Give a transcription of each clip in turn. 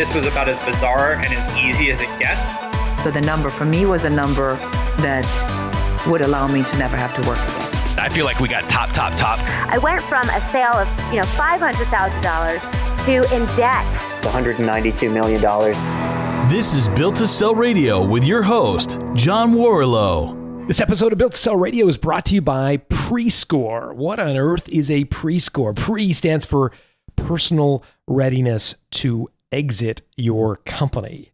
this was about as bizarre and as easy as it gets. So the number for me was a number that would allow me to never have to work again. I feel like we got top. I went from a sale of $500,000 to in debt. $192 million. This is Built to Sell Radio with your host, John Warlow. This episode of Built to Sell Radio is brought to you by Prescore. What on earth is a Prescore? Pre stands for personal readiness to exit your company.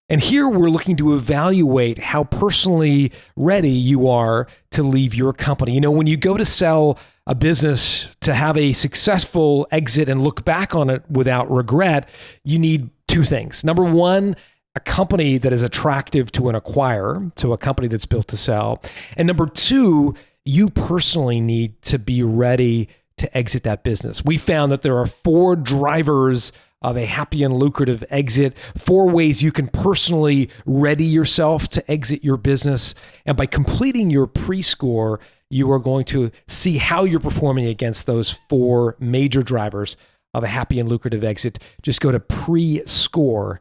And here we're looking to evaluate how personally ready you are to leave your company. You know, when you go to sell a business to have a successful exit and look back on it without regret, you need two things. Number one, a company that is attractive to an acquirer, to a company that's built to sell. And number two, you personally need to be ready to exit that business. We found that there are 4 drivers of a happy and lucrative exit, 4 ways you can personally ready yourself to exit your business. And by completing your Prescore, you are going to see how you're performing against those 4 major drivers of a happy and lucrative exit. Just go to prescore.com.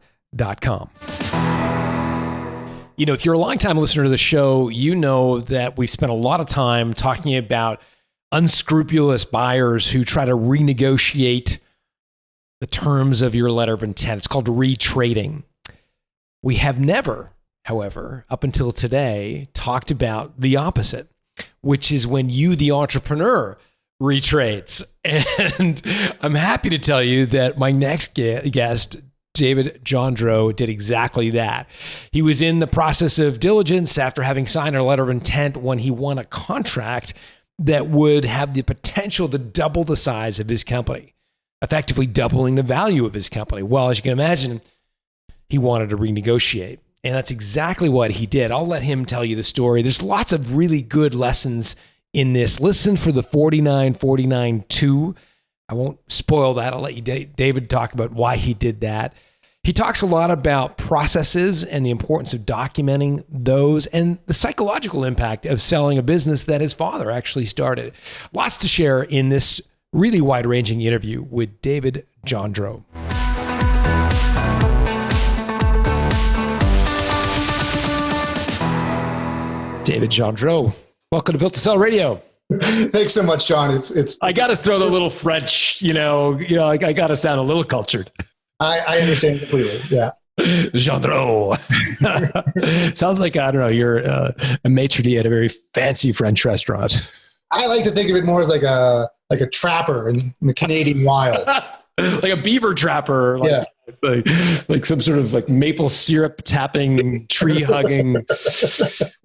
You know, if you're a longtime listener to the show, you know that we spent a lot of time talking about unscrupulous buyers who try to renegotiate the terms of your letter of intent. It's called retrading. We have never, however, up until today, talked about the opposite, which is when you, the entrepreneur, retrades. And I'm happy to tell you that my next guest, David Jondreau, did exactly that. He was in the process of diligence after having signed a letter of intent when he won a contract that would have the potential to double the size of his company, effectively doubling the value of his company. Well, as you can imagine, he wanted to renegotiate. And that's exactly what he did. I'll let him tell you the story. There's lots of really good lessons in this. Listen for the 49-49-2. I won't spoil that. I'll let you, David, talk about why he did that. He talks a lot about processes and the importance of documenting those and the psychological impact of selling a business that his father actually started. Lots to share in this really wide-ranging interview with David Jondreau. David Jondreau, welcome to Built to Sell Radio. Thanks so much, John. It's. I got to throw the little French, I got to sound a little cultured. I understand completely. Yeah. Jondreau. Sounds like, I don't know, you're a maitre d' at a very fancy French restaurant. I like to think of it more as like a trapper in the Canadian wild. Like a beaver trapper. Yeah. It's like some sort of like maple syrup tapping, tree hugging. Well,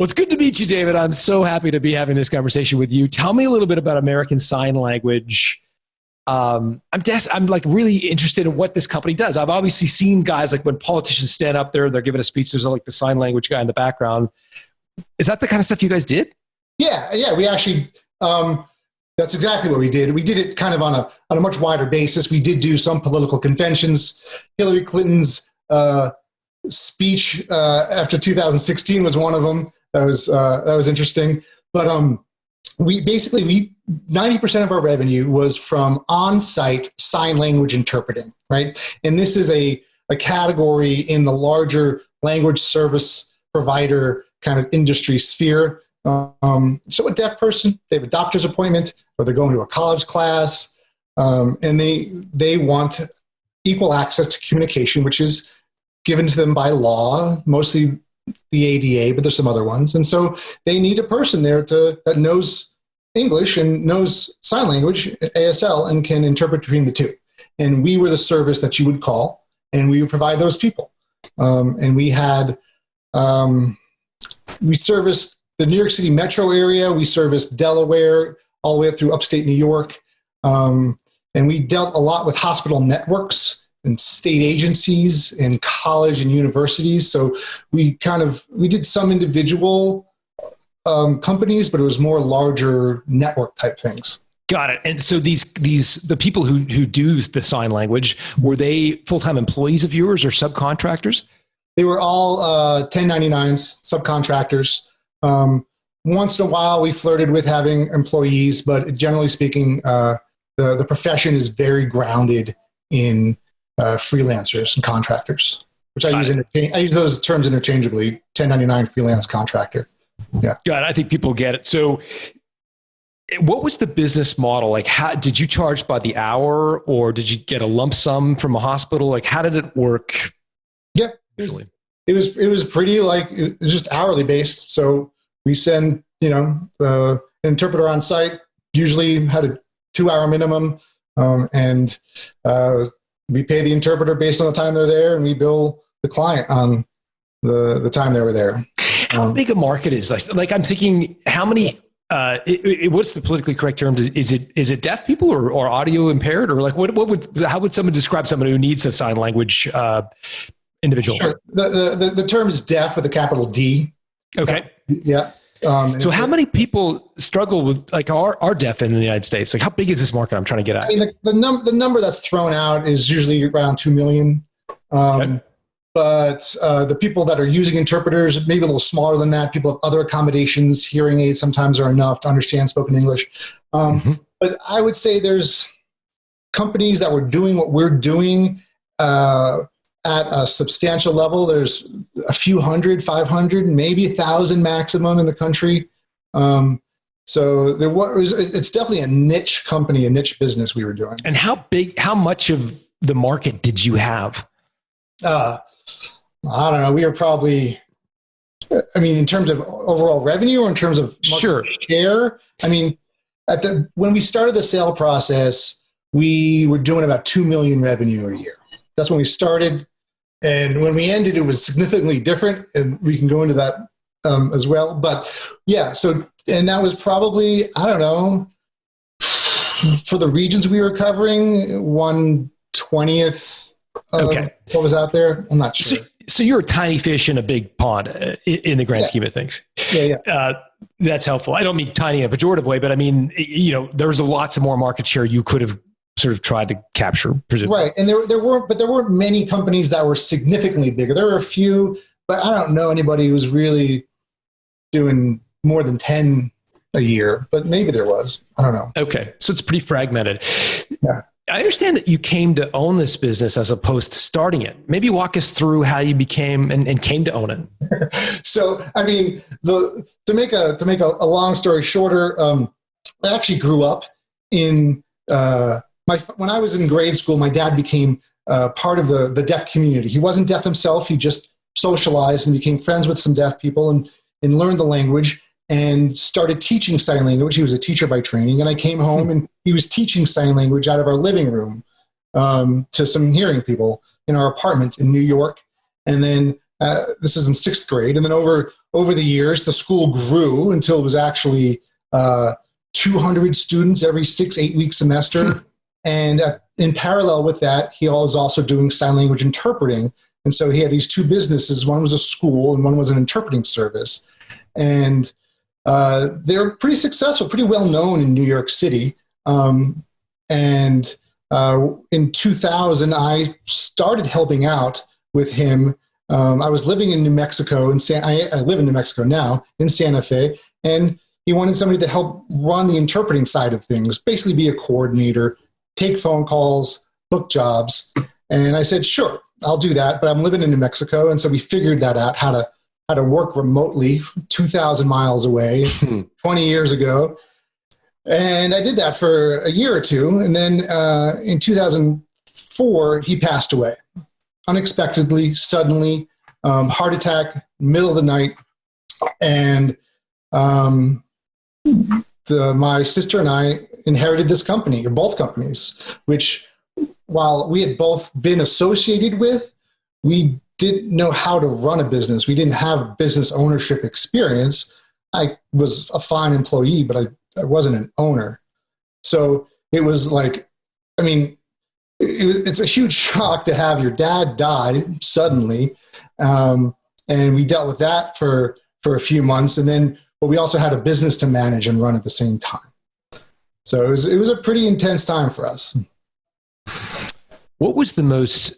it's good to meet you, David. I'm so happy to be having this conversation with you. Tell me a little bit about American Sign Language. I'm like really interested in what this company does. I've obviously seen guys like when politicians stand up there, they're giving a speech. There's like the sign language guy in the background. Is that the kind of stuff you guys did? Yeah. We actually, that's exactly what we did. We did it kind of on a much wider basis. We did do some political conventions. Hillary Clinton's speech after 2016 was one of them. That was interesting. But we 90% of our revenue was from on-site sign language interpreting, right? And this is a category in the larger language service provider kind of industry sphere. So a deaf person, they have a doctor's appointment or they're going to a college class, and they want equal access to communication, which is given to them by law, mostly the ADA, but there's some other ones. And so they need a person there that knows English and knows sign language, ASL, and can interpret between the two. And we were the service that you would call, and we would provide those people. And we serviced the New York City metro area. We serviced Delaware all the way up through upstate New York. And we dealt a lot with hospital networks and state agencies and college and universities. So we did some individual companies, but it was more larger network type things. Got it. And so the people who do the sign language, were they full-time employees of yours or subcontractors? They were all 1099s, subcontractors. Once in a while, we flirted with having employees, but generally speaking, the profession is very grounded in freelancers and contractors, which I use those terms interchangeably. 1099 freelance contractor. Yeah. God, I think people get it. So what was the business model? Like, how did you charge by the hour, or did you get a lump sum from a hospital? Like, how did it work? Yeah, it was pretty it was just hourly based. So we send, an interpreter on site, usually had a 2-hour minimum. And we pay the interpreter based on the time they're there, and we bill the client on the time they were there. How big a market is like I'm thinking, how many, what's the politically correct term? Is it deaf people or audio impaired, or like how would someone describe someone who needs a sign language individual? Sure. The term is deaf with a capital D. Okay. Yeah. So how many people struggle with are deaf in the United States? Like, how big is this market? I'm trying to get at. I mean, the number that's thrown out is usually around 2 million. Okay. But the people that are using interpreters, maybe a little smaller than that. People have other accommodations. Hearing aids sometimes are enough to understand spoken English. But I would say there's companies that were doing what we're doing at a substantial level. There's a few hundred, 500, maybe 1,000 maximum in the country. So it's definitely a niche company, a niche business we were doing. And how much of the market did you have? I don't know. We were probably, in terms of overall revenue or in terms of market share. When we started the sale process, we were doing about 2 million revenue a year. That's when we started. And when we ended, it was significantly different. And we can go into that as well. But yeah, and that was probably, I don't know, for the regions we were covering, 1/20th of what was out there. I'm not sure. So you're a tiny fish in a big pond in the grand scheme of things. Yeah. That's helpful. I don't mean tiny in a pejorative way, but I mean, there's lots of more market share you could have sort of tried to capture, presumably. Right. And there weren't many companies that were significantly bigger. There were a few, but I don't know anybody who was really doing more than 10 a year, but maybe there was. I don't know. Okay. So it's pretty fragmented. Yeah. I understand that you came to own this business as opposed to starting it. Maybe walk us through how you became and came to own it. So, to make a long story shorter, I actually grew up in when I was in grade school. My dad became part of the deaf community. He wasn't deaf himself. He just socialized and became friends with some deaf people and learned the language and started teaching sign language. He was a teacher by training. And I came home and he was teaching sign language out of our living room to some hearing people in our apartment in New York. And then this is in 6th grade. And then over the years, the school grew until it was actually 200 students every 6-8 week semester. And in parallel with that, he was also doing sign language interpreting. And so he had these two businesses. One was a school and one was an interpreting service. And they're pretty successful, pretty well known in New York City. And in 2000, I started helping out with him. I was living in New Mexico, I live in New Mexico now, in Santa Fe, and he wanted somebody to help run the interpreting side of things, basically be a coordinator, take phone calls, book jobs. And I said, sure, I'll do that, but I'm living in New Mexico. And so we figured that out, how to work remotely 2,000 miles away 20 years ago. And I did that for a year or two. And then in 2004, he passed away unexpectedly, suddenly, heart attack, middle of the night. And my sister and I inherited this company, or both companies, which while we had both been associated with, we didn't know how to run a business. We didn't have business ownership experience. I was a fine employee, but I wasn't an owner. So it was like, it's a huge shock to have your dad die suddenly. And we dealt with that for a few months. And then, but we also had a business to manage and run at the same time. So it was a pretty intense time for us. What was the most,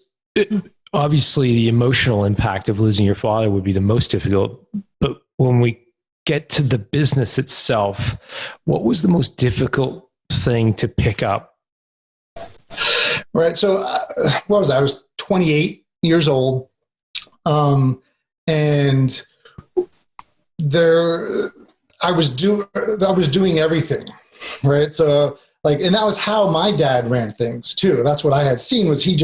obviously the emotional impact of losing your father would be the most difficult, but when we get to the business itself, what was the most difficult thing to pick up? right? So what was I? I was 28 years old. And I was doing everything, right? So and that was how my dad ran things too. That's what I had seen was he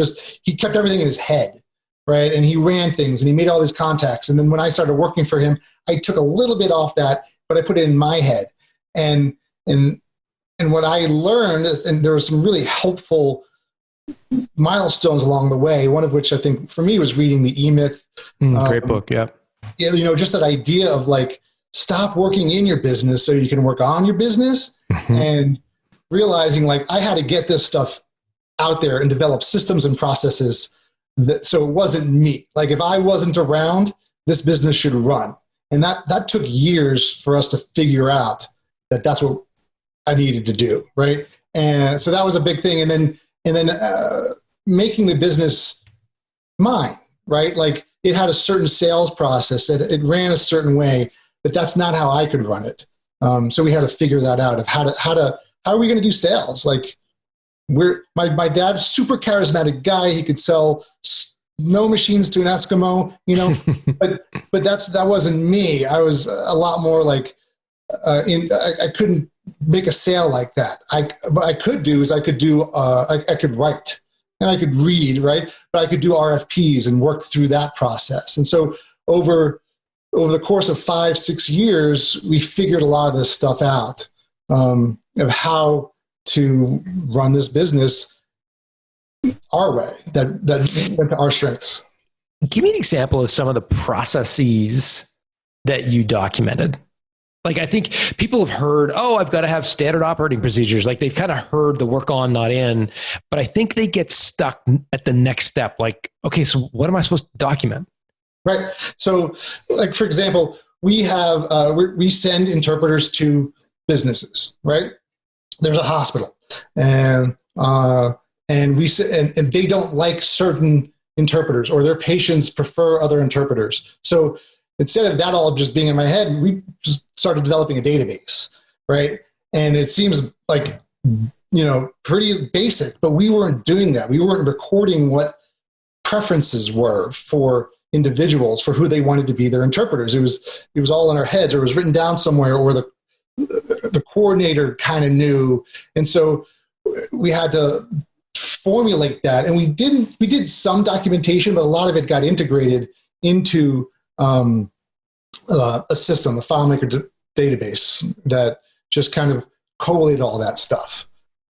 kept everything in his head, right? And he ran things and he made all these contacts. And then when I started working for him, I took a little bit off that, but I put it in my head. And what I learned, and there were some really helpful milestones along the way, one of which I think for me was reading the E-Myth. Great book. Yeah. Yeah. Just that idea of stop working in your business so you can work on your business, and realizing I had to get this stuff out there and develop systems and processes so it wasn't me. If I wasn't around, this business should run. And that took years for us to figure out that that's what I needed to do. Right. And so that was a big thing. And then making the business mine, right? It had a certain sales process that it ran a certain way, but that's not how I could run it. So we had to figure that out of how are we going to do sales? My dad's super charismatic guy. He could sell snow machines to an Eskimo, but that wasn't me. I was a lot more I couldn't make a sale like that. What I could do is I could write and I could read, right? But I could do RFPs and work through that process. And so over the course of 5-6 years, we figured a lot of this stuff out, of how to run this business our way, that went to our strengths. Give me an example of some of the processes that you documented. I think people have heard, I've got to have standard operating procedures. They've kind of heard the work on, not in, but I think they get stuck at the next step. Okay, so what am I supposed to document? Right. So for example, we have, we send interpreters to businesses, right? There's a hospital and they don't like certain interpreters, or their patients prefer other interpreters. So instead of that all just being in my head, we just started developing a database, right? And it seems pretty basic, but we weren't doing that. We weren't recording what preferences were for individuals for who they wanted to be their interpreters. It was all in our heads, or it was written down somewhere, or the coordinator kind of knew. And so we had to formulate that. And we did some documentation, but a lot of it got integrated into a system, a FileMaker database that just kind of collated all that stuff.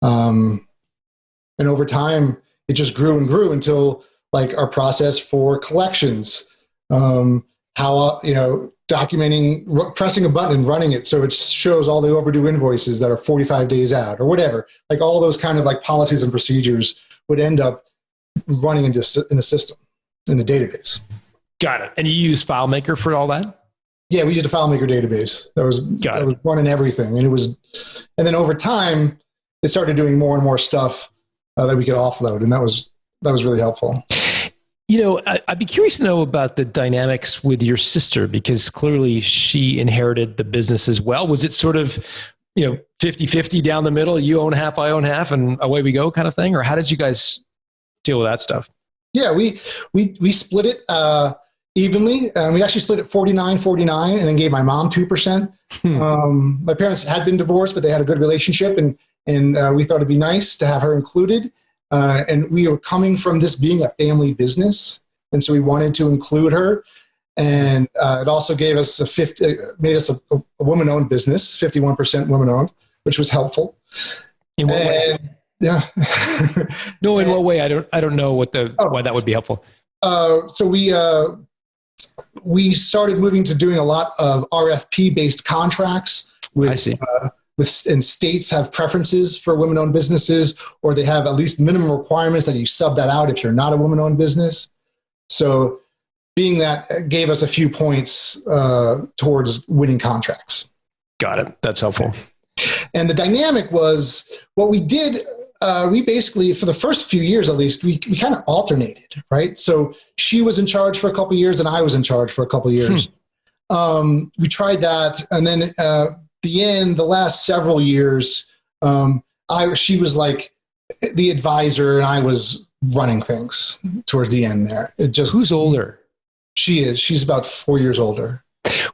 And over time, it just grew and grew until our process for collections, how, documenting, pressing a button and running it so it shows all the overdue invoices that are 45 days out or whatever. All those kind of policies and procedures would end up running in a system, in a database. Got it. And you use FileMaker for all that? Yeah, we used a FileMaker database that was running everything. And then over time, it started doing more and more stuff that we could offload. And that was really helpful. I'd be curious to know about the dynamics with your sister, because clearly she inherited the business as well. Was it sort of, 50-50 down the middle, you own half, I own half, and away we go kind of thing? Or how did you guys deal with that stuff? Yeah, we split it evenly. We actually split it 49-49 and then gave my mom 2%. My parents had been divorced, but they had a good relationship, and we thought it'd be nice to have her included. And we were coming from this being a family business, and so we wanted to include her. And it also gave us made us a woman-owned business, 51% woman-owned, which was helpful. In what way? Yeah. No, in what way? I don't know why that would be helpful. So we started moving to doing a lot of RFP-based contracts. I see. And states have preferences for women-owned businesses, or they have at least minimum requirements that you sub that out if you're not a woman-owned business. So being that gave us a few points towards winning contracts. Got it. That's helpful. And the dynamic was what we did. We basically, for the first few years at least, we kind of alternated, right? So she was in charge for a couple of years and I was in charge for a couple of years. We tried that. And then the last several years, she was the advisor and I was running things towards the end there. Who's older? She's about 4 years older.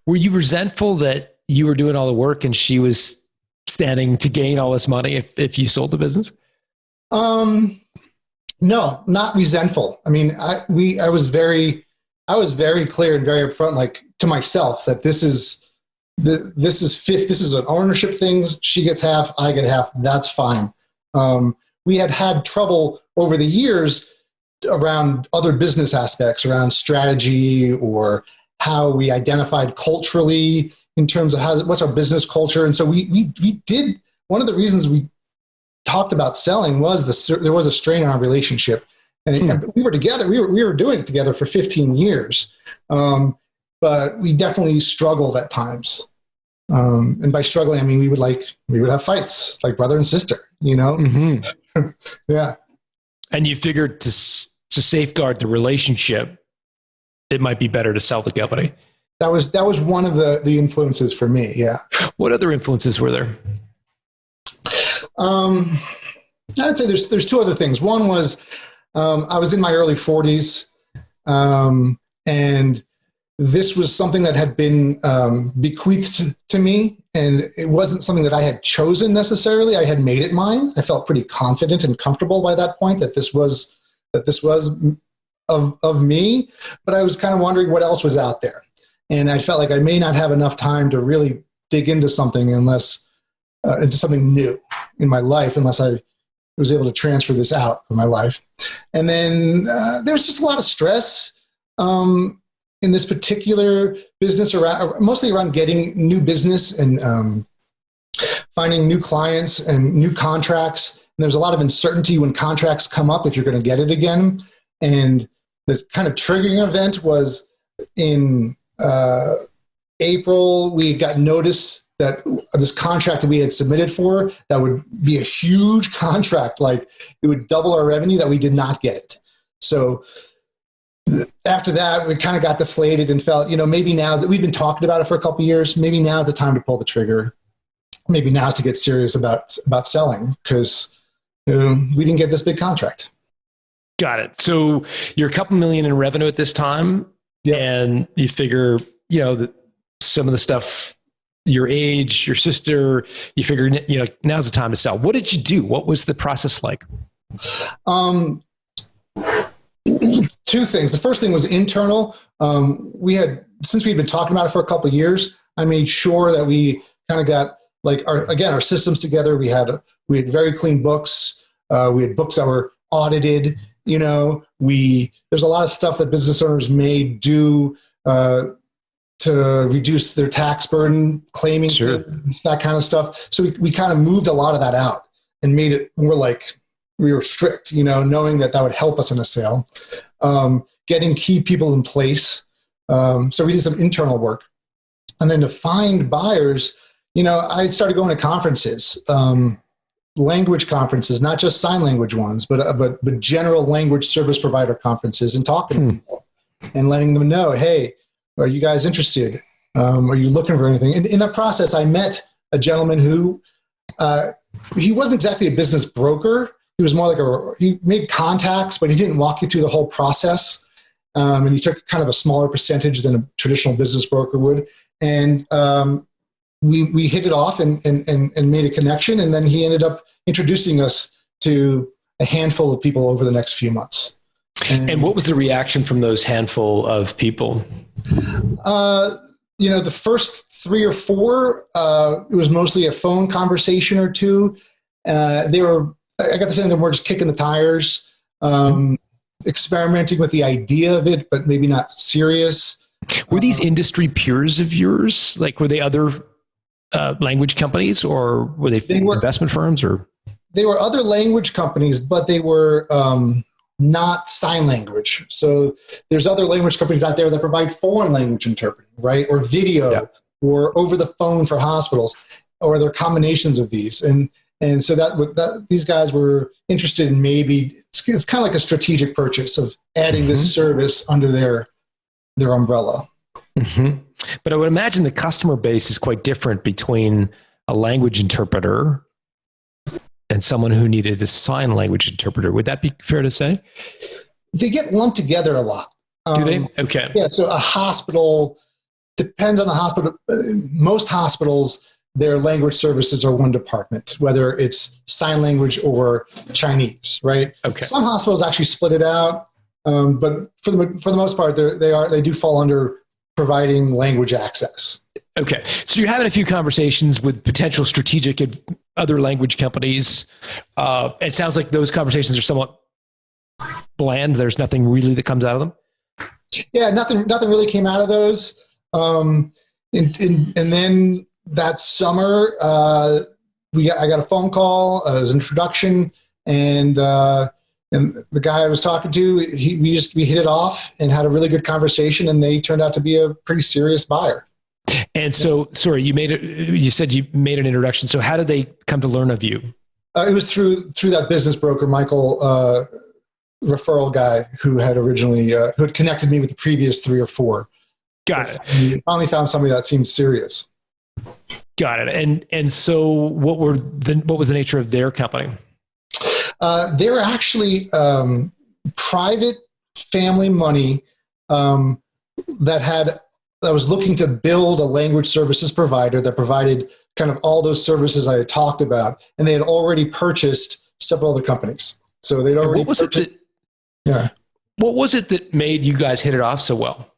Were you resentful that you were doing all the work and she was standing to gain all this money if you sold the business? No, not resentful. I mean, I was very clear and very upfront, like to myself, that this is an ownership thing. She gets half, I get half. That's fine. We had trouble over the years around other business aspects, around strategy or how we identified culturally in terms of what's our business culture. And so we did, one of the reasons we talked about selling was there was a strain on our relationship. And we were together, we were doing it together for 15 years. But we definitely struggled at times. And by struggling, I mean, we would have fights like brother and sister, you know? Mm-hmm. Yeah. And you figured to safeguard the relationship, it might be better to sell the company. That was one of the influences for me. Yeah. What other influences were there? I'd say there's two other things. One was, I was in my early 40s, and this was something that had been bequeathed to me, and it wasn't something that I had chosen necessarily. I had made it mine. I felt pretty confident and comfortable by that point that this was of me, but I was kind of wondering what else was out there. And I felt like I may not have enough time to really dig into something into something new in my life unless I was able to transfer this out of my life. And then there was just a lot of stress in this particular business, mostly around getting new business and finding new clients and new contracts. And there's a lot of uncertainty when contracts come up if you're going to get it again. And the kind of triggering event was in April, we got notice that this contract that we had submitted for, that would be a huge contract, like it would double our revenue, that we did not get it. So after that, we kind of got deflated and felt, maybe now that we've been talking about it for a couple of years, maybe now's the time to pull the trigger. Maybe now's to get serious about selling, because we didn't get this big contract. Got it. So you're a couple million in revenue at this time. Yep. And you figure, that some of the stuff, your age, your sister, you figure, now's the time to sell. What did you do? What was the process like? Two things. The first thing was internal. Since we'd been talking about it for a couple of years, I made sure that we kind of got our systems together. We had very clean books. We had books that were audited. There's a lot of stuff that business owners may do to reduce their tax burden, claiming things, that kind of stuff. So we kind of moved a lot of that out and made it more like we were strict, knowing that would help us in a sale. Getting key people in place. So we did some internal work. And then to find buyers, I started going to conferences, language conferences, not just sign language ones, but general language service provider conferences, and talking to people and letting them know, hey, are you guys interested? Are you looking for anything? And in that process, I met a gentleman who, he wasn't exactly a business broker. He was more he made contacts, but he didn't walk you through the whole process. And he took kind of a smaller percentage than a traditional business broker would. And we hit it off and made a connection. And then he ended up introducing us to a handful of people over the next few months. And what was the reaction from those handful of people? The first 3 or 4, it was mostly a phone conversation or two. I got the feeling they were just kicking the tires, experimenting with the idea of it, but maybe not serious. Were these industry peers of yours? Like, were they other language companies, or were they investment firms? Or they were other language companies, but they were not sign language. So there's other language companies out there that provide foreign language interpreting, right? Or video, or over the phone for hospitals, or they're combinations of these. And so that these guys were interested in, maybe it's kind of like a strategic purchase of adding this service under their umbrella. Mm-hmm. But I would imagine the customer base is quite different between a language interpreter and someone who needed a sign language interpreter. Would that be fair to say? They get lumped together a lot. Do they? Okay. Yeah. So a hospital depends on the hospital. Most hospitals, their language services are one department, whether it's sign language or Chinese, right? Okay. Some hospitals actually split it out, but for the most part, they do fall under providing language access. Okay. So you're having a few conversations with potential strategic and other language companies. It sounds like those conversations are somewhat bland. There's nothing really that comes out of them. Yeah, nothing really came out of those. And then that summer, I got a phone call. It was an introduction, and the guy I was talking to, we hit it off and had a really good conversation, and they turned out to be a pretty serious buyer. And so, sorry, you said you made an introduction. So how did they come to learn of you? It was through that business broker, Michael, referral guy who had originally who had connected me with the previous 3 or 4. Got it. He finally found somebody that seemed serious. Got it. And so what was the nature of their company? They were actually private family money that was looking to build a language services provider that provided kind of all those services I had talked about, and they had already purchased several other companies. So they'd already. What was it that made you guys hit it off so well?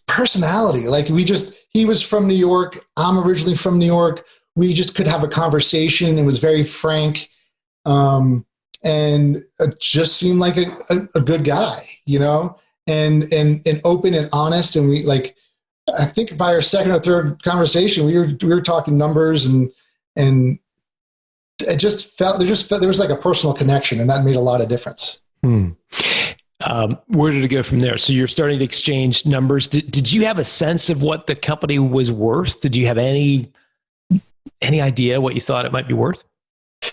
Personality. Like he was from New York. I'm originally from New York. We just could have a conversation. It was very frank. And it just seemed like a good guy, and open and honest. And I think by our second or third conversation, we were talking numbers and it just felt there was like a personal connection, and that made a lot of difference. Where did it go from there? So you're starting to exchange numbers. Did you have a sense of what the company was worth? Did you have any idea what you thought it might be worth?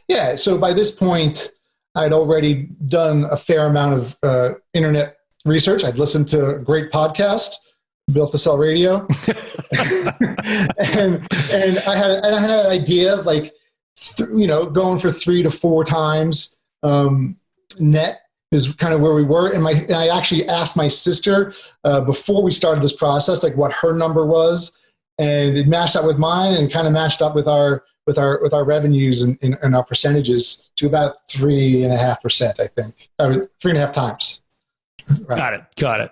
Yeah. So by this point, I'd already done a fair amount of internet research. I'd listened to a great podcast, Built to Sell Radio, and I had an idea of going for 3 to 4 times net is kind of where we were. And I actually asked my sister before we started this process, what her number was, and it matched up with mine and kind of matched up with our revenues and our percentages to about 3.5%, I think, 3.5 times. Right. Got it.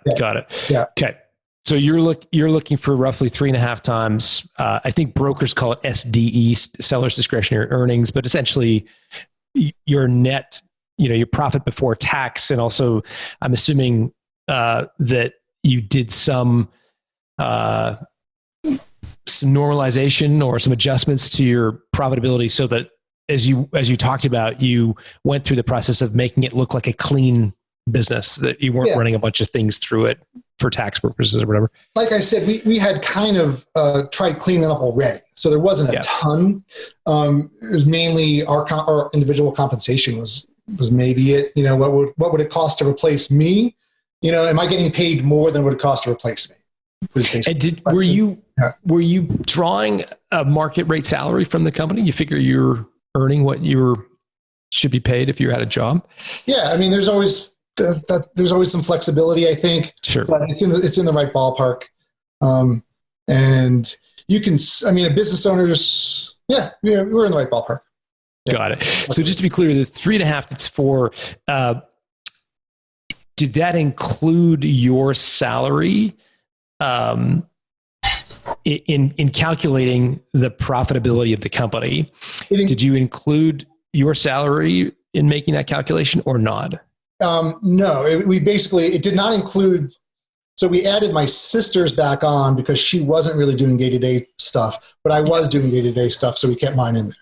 Yeah. Okay. So you're looking for roughly 3.5 times. I think brokers call it SDE, seller's discretionary earnings, but essentially your net, your profit before tax. And also I'm assuming that you did some normalization or some adjustments to your profitability so that as you talked about, you went through the process of making it look like a clean business, that you weren't running a bunch of things through it for tax purposes or whatever. Like I said, we had kind of tried cleaning up already. So there wasn't a ton. It was mainly our individual compensation was maybe it. What would it cost to replace me? Am I getting paid more than what it cost to replace me? And were you drawing a market rate salary from the company? You figure you're earning what you should be paid if you had a job? Yeah, I mean, there's always some flexibility, I think. Sure, but it's in the right ballpark. And you can, a business owners, we're in the right ballpark. Yeah. Got it. So just to be clear, the 3.5 that's for, did that include your salary in calculating the profitability of the company? Did you include your salary in making that calculation or not? No, it did not include. So we added my sisters back on because she wasn't really doing day-to-day stuff, but I was doing day-to-day stuff. So we kept mine in there.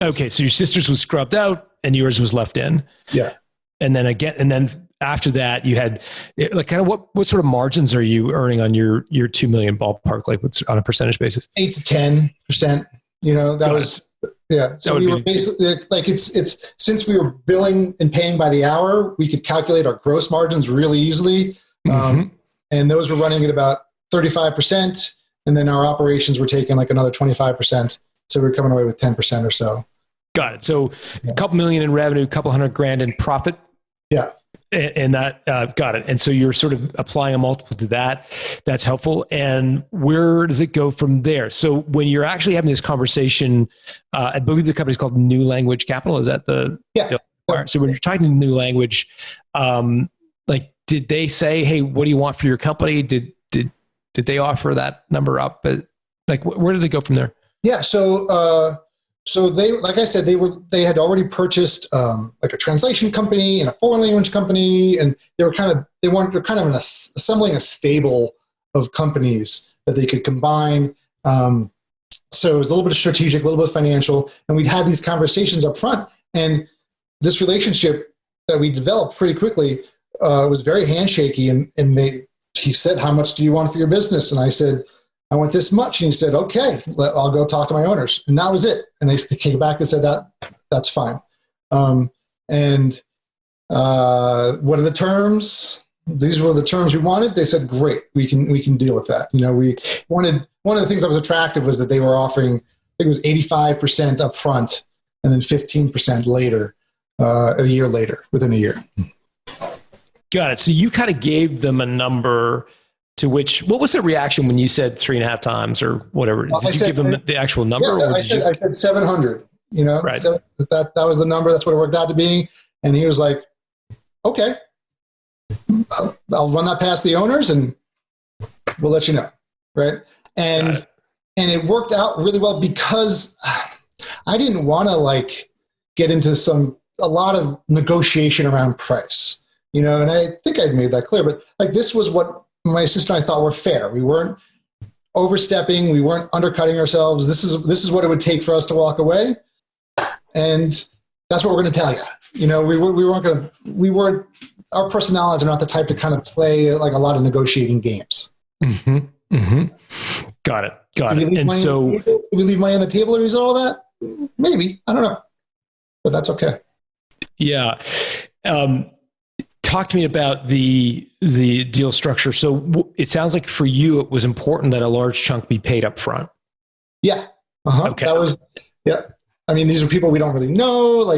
Okay. So your sisters was scrubbed out and yours was left in. Yeah. And then after that you had kind of what sort of margins are you earning on your 2 million ballpark? What's on a percentage basis? 8 to 10%, that was. Yeah. So we were basically it's since we were billing and paying by the hour, we could calculate our gross margins really easily. And those were running at about 35%. And then our operations were taking another 25%. So we're coming away with 10% or so. Got it. So a couple million in revenue, a couple $100,000 in profit. Yeah. And that, got it. And so you're sort of applying a multiple to that. That's helpful. And where does it go from there? So when you're actually having this conversation, I believe the company's called New Language Capital. Is that the? Yeah. So when you're talking to New Language, like, did they say, hey, what do you want for your company? Did they offer that number up? Like, where did they go from there? Yeah. So they, like I said, they had already purchased like a translation company and a foreign language company, and they're kind of assembling a stable of companies that they could combine. So it was a little bit of strategic, a little bit of financial, and we'd had these conversations up front. And this relationship that we developed pretty quickly was very handshakey. And he said, "How much do you want for your business?" And I said, "I want this much." And he said, "Okay, I'll go talk to my owners." And that was it. And they came back and said that's fine. What are the terms? These were the terms we wanted. They said, "Great, we can deal with that." We wanted, one of the things that was attractive was that they were offering, I think it was 85% up front and then 15% later, a year later, within a year. Got it. So you kind of gave them a number. To which, what was the reaction when you said 3.5 times or whatever? Did you give them the actual number? Yeah, or I said 700, Right. So that was the number. That's what it worked out to be. And he was like, "Okay, I'll run that past the owners and we'll let you know." Right. And it worked out really well because I didn't want to get into a lot of negotiation around price, and I think I'd made that clear, but this was what my sister and I thought were fair. We weren't overstepping. We weren't undercutting ourselves. This is what it would take for us to walk away. And that's what we're going to tell you. We weren't, our personalities are not the type to kind of play a lot of negotiating games. Mm-hmm. Mm-hmm. Got it. And so, did we leave money on the table as a result of that? Maybe. I don't know. But that's okay. Yeah. Talk to me about the deal structure. So it sounds like for you, it was important that a large chunk be paid up front. Yeah. Uh-huh. Okay. That was, yeah. I mean, these are people we don't really know.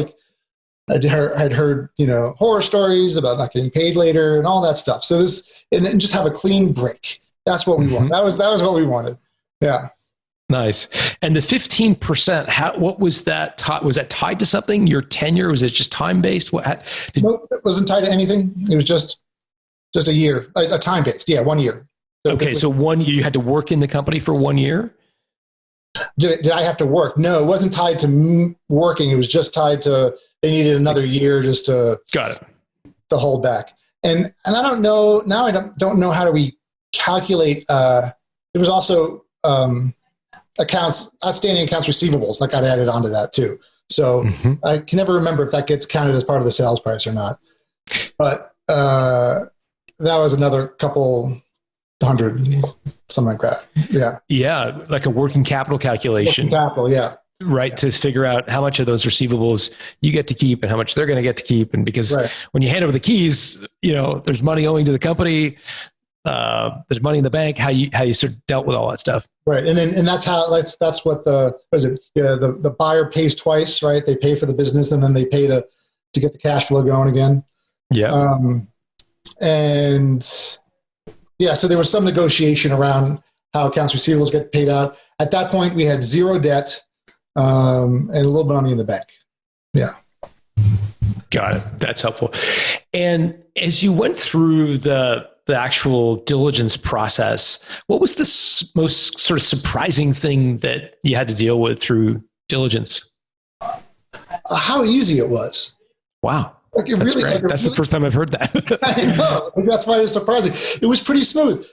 I'd heard, horror stories about not getting paid later and all that stuff. So and just have a clean break. That's what we want. That was what we wanted. Yeah. Nice. And the 15%, what was that? Was that tied to something? Your tenure? Was it just time-based? No, it wasn't tied to anything. It was just a year, a time-based. Yeah, 1 year. Okay, so 1 year, you had to work in the company for 1 year? Did I have to work? No, it wasn't tied to working. It was just tied to, they needed another year just to to hold back. And I don't know, now I don't know how do we calculate, there was also outstanding accounts receivables that got added onto that too. So I can never remember if that gets counted as part of the sales price or not. But that was another couple hundred, something like that. Yeah. Yeah. Like a working capital calculation. Working capital, yeah. Right. To figure out how much of those receivables you get to keep and how much they're going to get to keep. And because when you hand over the keys, there's money owing to the company. There's money in the bank, how you sort of dealt with all that stuff. Right. And that's what the buyer pays twice, right? They pay for the business and then they pay to get the cash flow going again. Yeah. So there was some negotiation around how accounts receivables get paid out. At that point, we had zero debt and a little bit of money in the bank. Yeah. Got it. That's helpful. And as you went through the actual diligence process, what was the most sort of surprising thing that you had to deal with through diligence? How easy it was. Wow. That's great. That's the first time I've heard that. I know. That's why it was surprising. It was pretty smooth.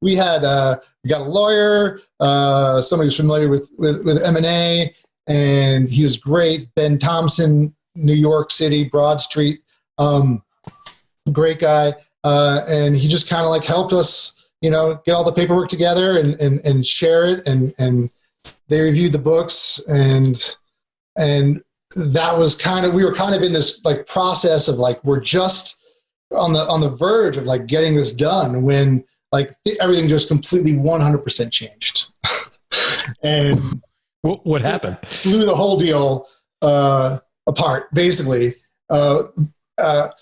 We got a lawyer, somebody who's familiar with M&A, and he was great. Ben Thompson, New York City, Broad Street, great guy. And he just kind of helped us, get all the paperwork together and share it. And they reviewed the books and that was we were kind of in this process of we're just on the verge of getting this done when everything just completely 100% changed. And what happened? Blew the whole deal apart, basically. That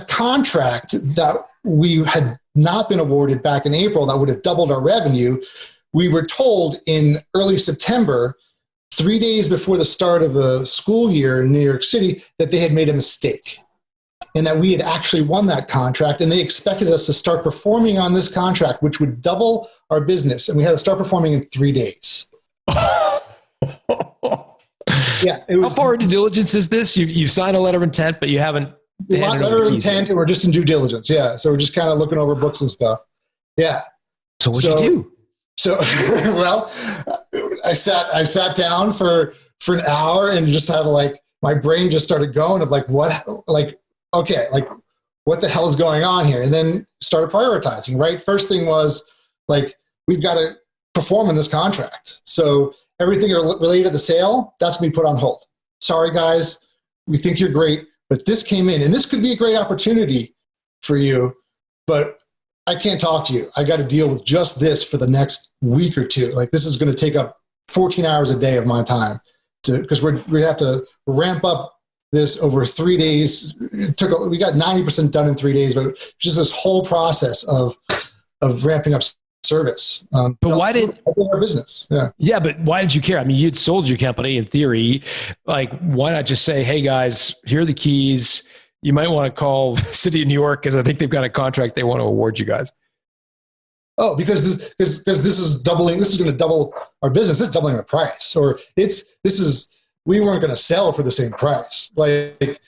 contract that we had not been awarded back in April that would have doubled our revenue, we were told in early September, 3 days before the start of the school year in New York City, that they had made a mistake and that we had actually won that contract, and they expected us to start performing on this contract, which would double our business, and we had to start performing in 3 days. Yeah, it was. How far into diligence is this? You've signed a letter of intent, but you haven't. Letter of intent, and we're just in due diligence. Yeah, so we're just kind of looking over books and stuff. Yeah. So what'd you do? So, well, I sat down for an hour and just had my brain just started going of okay, what the hell is going on here? And then started prioritizing, right? First thing was we've got to perform in this contract. So everything related to the sale, that's going to be put on hold. Sorry, guys, we think you're great, but this came in, and this could be a great opportunity for you, but I can't talk to you. I got to deal with just this for the next week or two. This is going to take up 14 hours a day of my time because we have to ramp up this over 3 days. We got 90% done in 3 days, but just this whole process of ramping up service. But why did our business? Yeah. Yeah, but why did you care? I mean, you'd sold your company in theory. Why not just say, "Hey guys, here are the keys. You might want to call the City of New York because I think they've got a contract they want to award you guys." Oh, because this is doubling. This is going to double our business. This is doubling our price, or we weren't going to sell for the same price. We did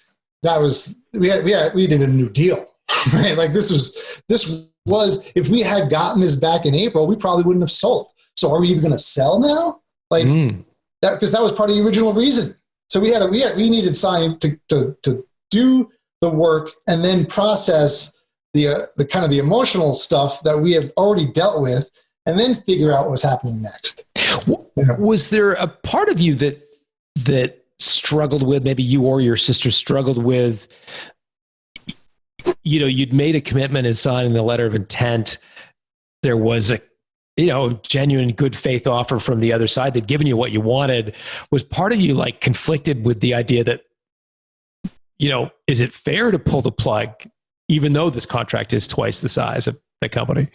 a new deal, right? This was if we had gotten this back in April, we probably wouldn't have sold. So are we even going to sell now? That because that was part of the original reason. So we needed sign to do the work and then process the kind of the emotional stuff that we have already dealt with, and then figure out what was happening next. Was there a part of you that struggled with, maybe you or your sister struggled with, you'd made a commitment and signing the letter of intent. There was a, genuine good faith offer from the other side. They'd given you what you wanted. Was part of you conflicted with the idea that, is it fair to pull the plug even though this contract is twice the size of the company?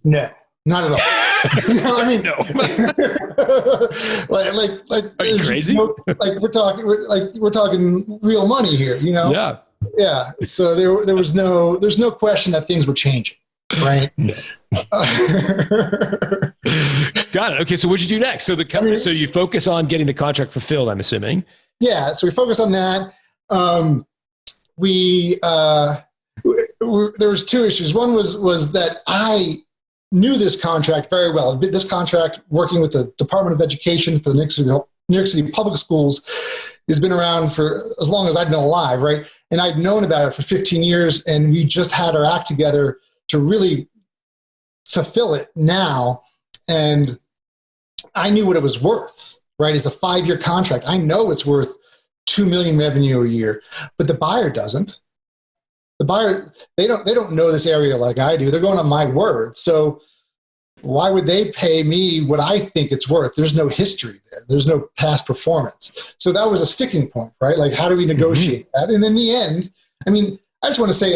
No, not at all. I mean, no. Are you crazy? We're talking real money here, Yeah. Yeah. So there's no question that things were changing, right? Got it. Okay. So what'd you do next? So so you focus on getting the contract fulfilled, I'm assuming. Yeah. So we focus on that. There was two issues. One was that I knew this contract very well. This contract, working with the Department of Education for the New York City Public Schools, has been around for as long as I've been alive, right? And I'd known about it for 15 years, and we just had our act together to really fulfill it now. And I knew what it was worth, right? It's a 5-year contract. I know it's worth $2 million revenue a year, but the buyer doesn't. The buyer, they don't know this area like I do. They're going on my word. So why would they pay me what I think it's worth? There's no history there. There's no past performance. So that was a sticking point, right? How do we negotiate that? And in the end, I mean, I just want to say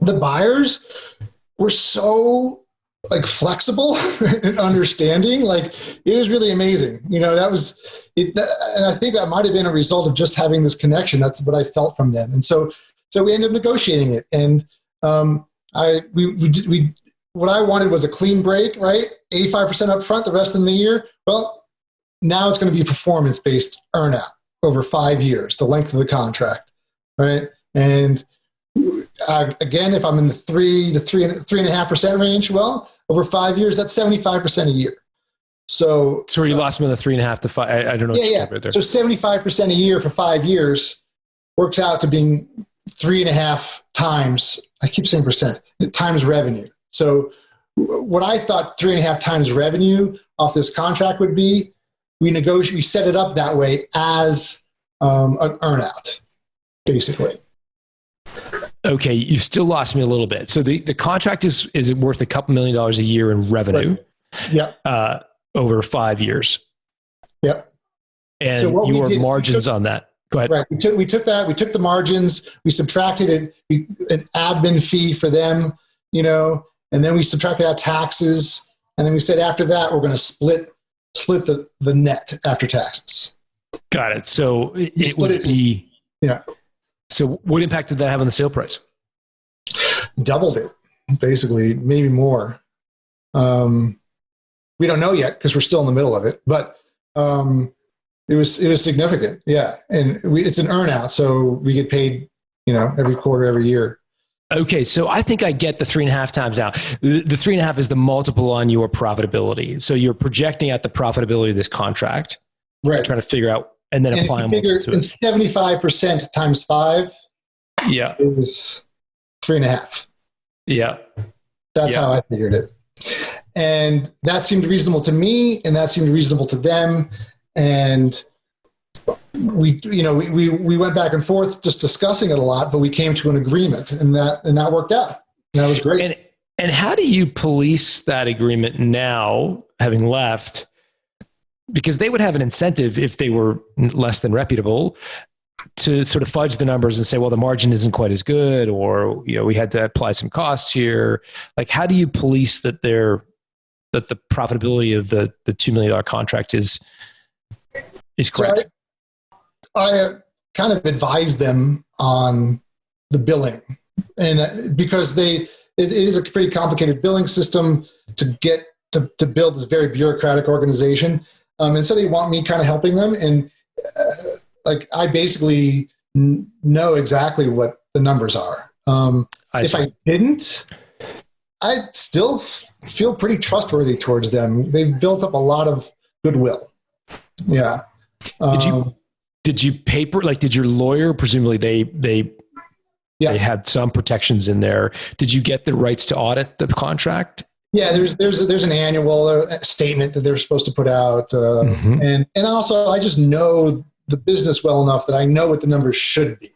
the buyers were so flexible and understanding. It was really amazing. That was it. And I think that might've been a result of just having this connection. That's what I felt from them. And so we ended up negotiating it, and what I wanted was a clean break, right? 85% up front, the rest of the year. Well, now it's going to be performance-based earnout over 5 years, the length of the contract, right? And again, if I'm in the 3 to 3.5% range, well, over 5 years, that's 75% a year. So you lost me in the 3.5 to 5. I don't know. Yeah. Right there. So 75% a year for 5 years works out to being 3.5 times, I keep saying percent, times revenue. So what I thought 3.5 times revenue off this contract would be, we set it up that way as an earnout, basically. Okay, you still lost me a little bit. So the contract is worth a couple $1 million a year in revenue. Right. Yep. Over 5 years. Yep. And So what we your did- margins on that. Go ahead. Right. We took the margins, we subtracted an admin fee for them, and then we subtracted out taxes. And then we said, after that, we're going to split the net after taxes. Got it. So it split would it- be, Yeah. so what impact did that have on the sale price? Doubled it, basically, maybe more. We don't know yet because we're still in the middle of it, but it was significant. Yeah. And it's an earnout. So we get paid, every quarter, every year. Okay, so I think I get the 3.5 times now. The 3.5 is the multiple on your profitability. So you're projecting out the profitability of this contract, Right. trying to figure out, and then And apply a if you multiple figure to in it. 75% times 5 Yeah, is 3.5. yeah. That's Yeah. how I figured it. And that seemed reasonable to me, and that seemed reasonable to them. And we went back and forth just discussing it a lot, but we came to an agreement, and that worked out. And that was great. And how do you police that agreement now, having left? Because they would have an incentive if they were less than reputable to sort of fudge the numbers and say, well, the margin isn't quite as good, or we had to apply some costs here. Like, how do you police that the profitability of the $2 million contract is correct? So I kind of advised them on the billing, and because it is a pretty complicated billing system to get to build this very bureaucratic organization, and so they want me kind of helping them, and I basically know exactly what the numbers are. If I didn't, I'd still feel pretty trustworthy towards them. They've built up a lot of goodwill. Yeah. Did you did your lawyer, presumably they had some protections in there. Did you get the rights to audit the contract? Yeah, there's an annual statement that they're supposed to put out. And also I just know the business well enough that I know what the numbers should be,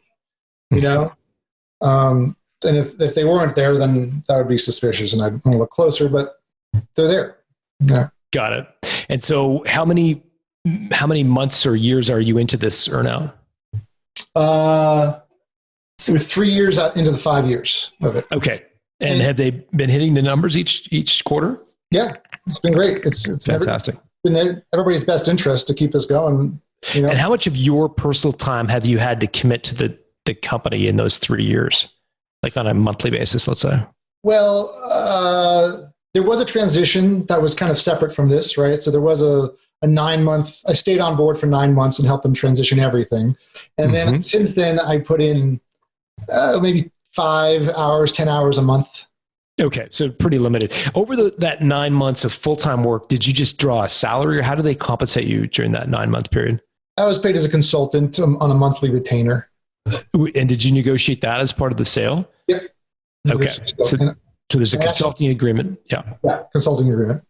and if they weren't there, then that would be suspicious and I'd want to look closer, but they're there. Yeah. Got it. And so how many months or years are you into this earnout? Through 3 years out into the 5 years of it. Okay. And have they been hitting the numbers each quarter? Yeah, it's been great. It's fantastic. Been in everybody's best interest to keep this going. And how much of your personal time have you had to commit to the company in those 3 years? Like on a monthly basis, let's say? Well, there was a transition that was kind of separate from this, right? So there was a 9-month, I stayed on board for 9 months and helped them transition everything. And then since then I put in maybe 5 hours, 10 hours a month. Okay. So pretty limited. Over that 9 months of full-time work, did you just draw a salary, or how do they compensate you during that 9-month period? I was paid as a consultant on a monthly retainer. And did you negotiate that as part of the sale? Yep. Okay. So there's a consulting agreement. Yeah. Yeah. Consulting agreement.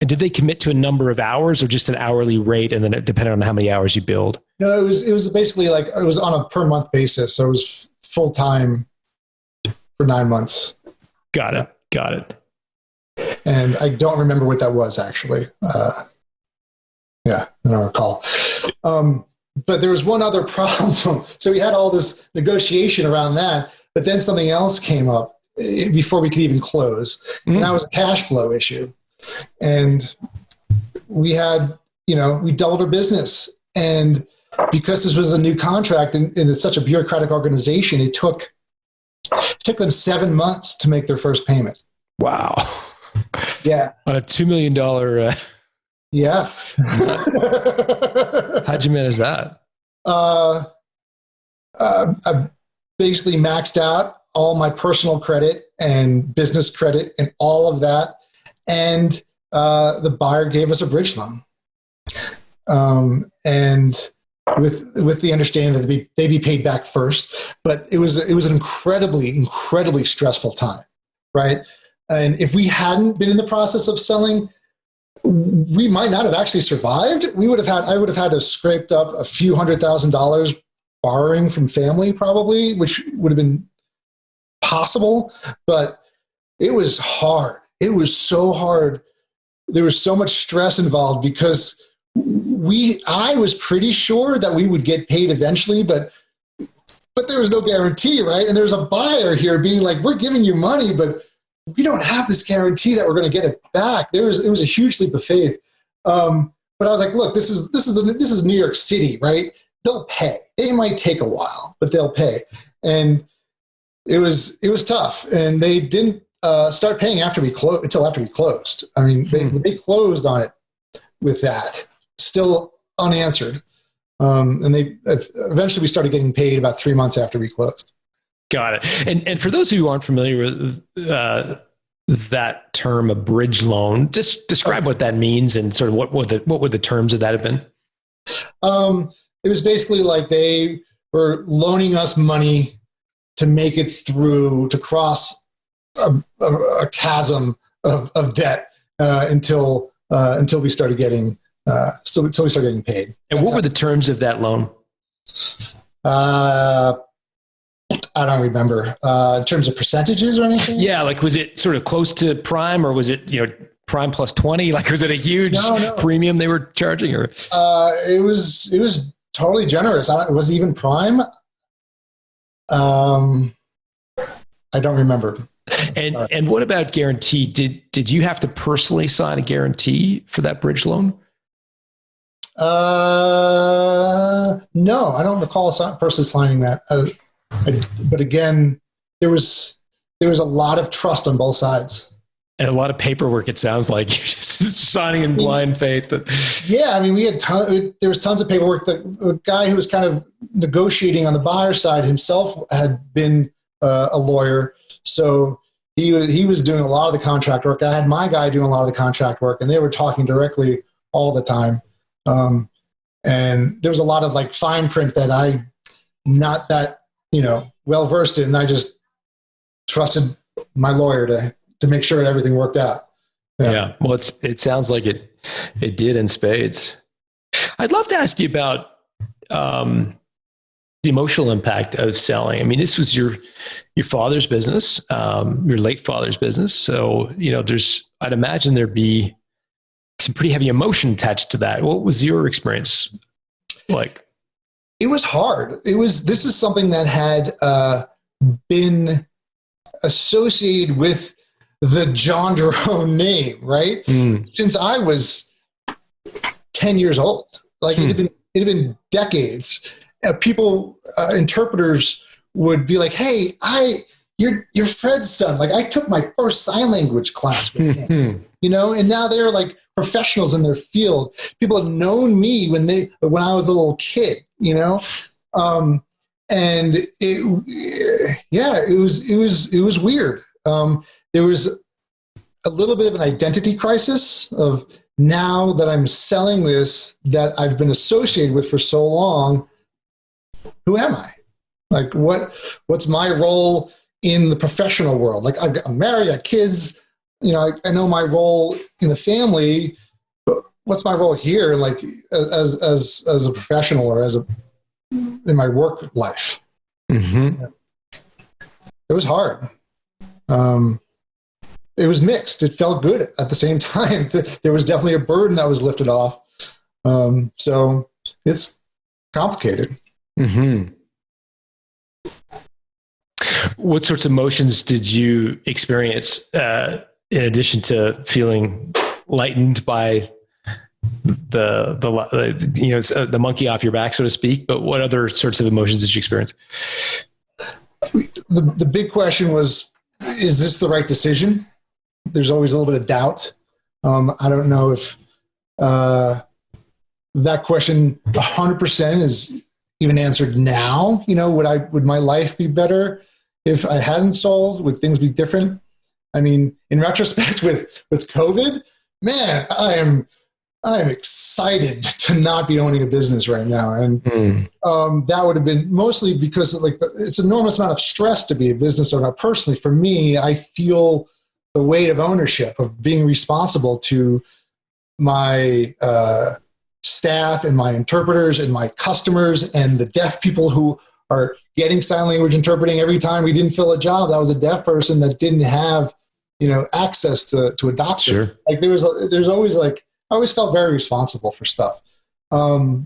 And did they commit to a number of hours or just an hourly rate, and then it depended on how many hours you billed? No, it was basically it was on a per month basis. So it was full time for 9 months. Got it. And I don't remember what that was actually. I don't recall. But there was one other problem. So we had all this negotiation around that, but then something else came up before we could even close. And that was a cash flow issue. And we had, we doubled our business. And because this was a new contract and it's such a bureaucratic organization, it took them 7 months to make their first payment. Wow. Yeah. On a $2 million. Yeah. How'd you manage that? I basically maxed out all my personal credit and business credit and all of that. And the buyer gave us a bridge loan. And with the understanding that they'd be paid back first, but it was an incredibly stressful time, right? And if we hadn't been in the process of selling, we might not have actually survived. I would have had to scrape up a few $100,000 borrowing from family, probably, which would have been possible. But it was hard. It was so hard. There was so much stress involved because I was pretty sure that we would get paid eventually, but there was no guarantee, right? And there's a buyer here being like, we're giving you money, but we don't have this guarantee that we're going to get it back. It was a huge leap of faith. But I was like, look, this is New York City, right? They'll pay. It might take a while, but they'll pay. And it was tough. And they didn't start paying until after we closed. I mean, they closed on it with that, still unanswered. And they eventually we started getting paid about 3 months after we closed. Got it. And for those who aren't familiar with that term, a bridge loan, just describe what that means and sort of what would the terms of that have been? It was basically like they were loaning us money to make it through, to cross a chasm of debt until we started getting until we started getting paid. And what were the terms of that loan? I don't remember in terms of percentages or anything. Yeah, like was it sort of close to prime, or was it prime plus 20? Like was it a huge premium they were charging, or? It was totally generous. It wasn't even prime. I don't remember. And what about guarantee? Did you have to personally sign a guarantee for that bridge loan? No, I don't recall personally signing that. But again, there was a lot of trust on both sides. And a lot of paperwork, it sounds like. You're just signing in blind faith. Yeah, I mean, there was tons of paperwork. The guy who was kind of negotiating on the buyer side himself had been a lawyer. So he was doing a lot of the contract work. I had my guy doing a lot of the contract work, and they were talking directly all the time. And there was a lot of like fine print that I not that well versed in. I just trusted my lawyer to make sure everything worked out. Yeah. Well, it sounds like it did in spades. I'd love to ask you about the emotional impact of selling. I mean, this was your father's business, your late father's business. So, I'd imagine there'd be some pretty heavy emotion attached to that. What was your experience like? It was hard. This is something that had been associated with the Jondreau name, right? Since I was 10 years old. Like it had been decades. People, interpreters would be like, "Hey, you're Fred's son." Like I took my first sign language class with him, and now they're like professionals in their field. People have known me when I was a little kid, and it was weird. There was a little bit of an identity crisis of, now that I'm selling this that I've been associated with for so long, who am I? Like what's my role in the professional world? Like I'm married, I got kids, I know my role in the family, but what's my role here? Like as a professional or in my work life. Mm-hmm. It was hard. It was mixed. It felt good at the same time. There was definitely a burden that was lifted off. So it's complicated. Mm-hmm. What sorts of emotions did you experience in addition to feeling lightened by the monkey off your back, so to speak? But what other sorts of emotions did you experience? The big question was, is this the right decision? There's always a little bit of doubt. I don't know if that question 100% is even answered now. Would my life be better if I hadn't sold? Would things be different? I mean, in retrospect, with COVID, man, I am excited to not be owning a business right now, and that would have been mostly because it's an enormous amount of stress to be a business owner. Personally, for me, I feel the weight of ownership, of being responsible to my staff and my interpreters and my customers and the deaf people who are getting sign language interpreting. Every time we didn't fill a job, that was a deaf person that didn't have access to a doctor. Sure. Like there's always like always felt very responsible for stuff. But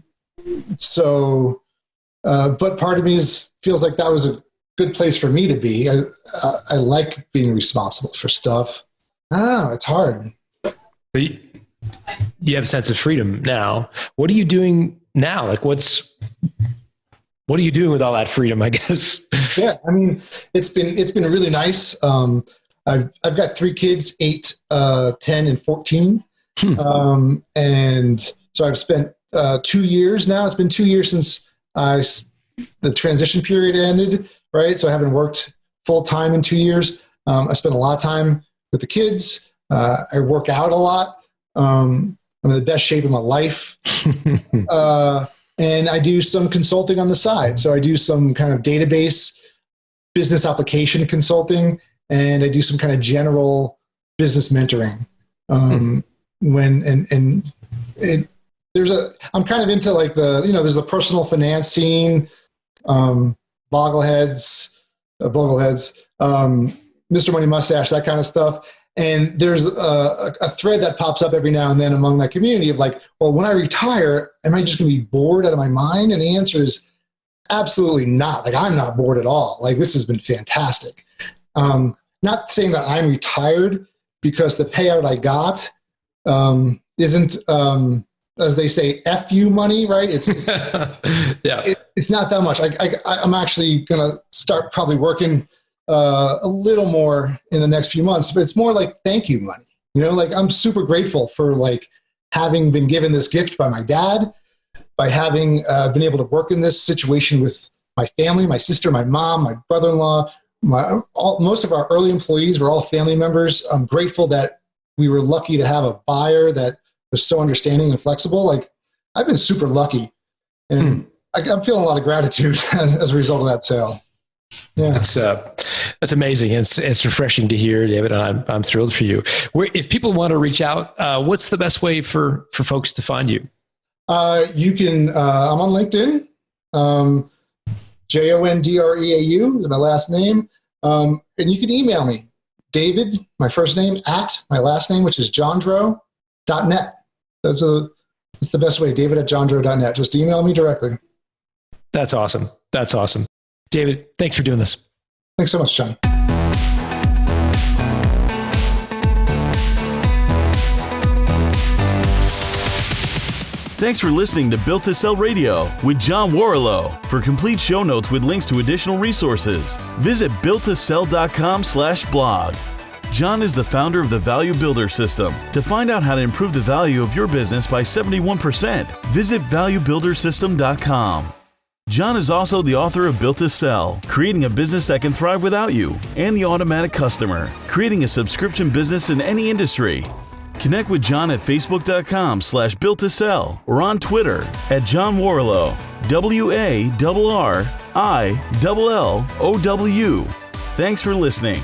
part of me feels like that was a good place for me to be. I like being responsible for stuff. I don't know. It's hard. You have a sense of freedom now. What are you doing now? Like, what are you doing with all that freedom, I guess? Yeah, I mean, it's been really nice. I've got 3 kids, 8, 10, and 14. And so I've spent 2 years now. It's been 2 years since the transition period ended, right? So I haven't worked full time in 2 years. I spent a lot of time with the kids. I work out a lot. I'm in the best shape of my life. And I do some consulting on the side. So I do some kind of database business application consulting, and I do some kind of general business mentoring. I'm kind of into like there's a personal finance scene, bogleheads, Mr. Money Mustache, that kind of stuff. And there's a thread that pops up every now and then among that community of like, well, when I retire, am I just going to be bored out of my mind? And the answer is absolutely not. Like, I'm not bored at all. Like, this has been fantastic. Not saying that I'm retired, because the payout I got isn't, as they say, F you money, right? It's it's not that much. I'm actually going to start probably working a little more in the next few months, but it's more like thank you money. Like, I'm super grateful for like having been given this gift by my dad, by having been able to work in this situation with my family, my sister, my mom, my brother-in-law, most of our early employees were all family members. I'm grateful that we were lucky to have a buyer that was so understanding and flexible. Like, I've been super lucky, and I'm feeling a lot of gratitude as a result of that sale. Yeah, that's amazing. It's refreshing to hear, David, and I'm thrilled for you. If people want to reach out, what's the best way for folks to find you? You can. I'm on LinkedIn. Jondreau is my last name, and you can email me, David, my first name, at my last name, which is Jondreau.net. That's the best way. David at Jondreau.net. Just email me directly. That's awesome. David, thanks for doing this. Thanks so much, John. Thanks for listening to Built to Sell Radio with John Warrillow. For complete show notes with links to additional resources, visit builttosell.com/blog. John is the founder of the Value Builder System. To find out how to improve the value of your business by 71%, visit valuebuildersystem.com. John is also the author of Built to Sell, Creating a Business That Can Thrive Without You, and The Automatic Customer, Creating a Subscription Business in Any Industry. Connect with John at facebook.com/built-to-sell or on Twitter at John Warrillow, WARRILLOW. Thanks for listening.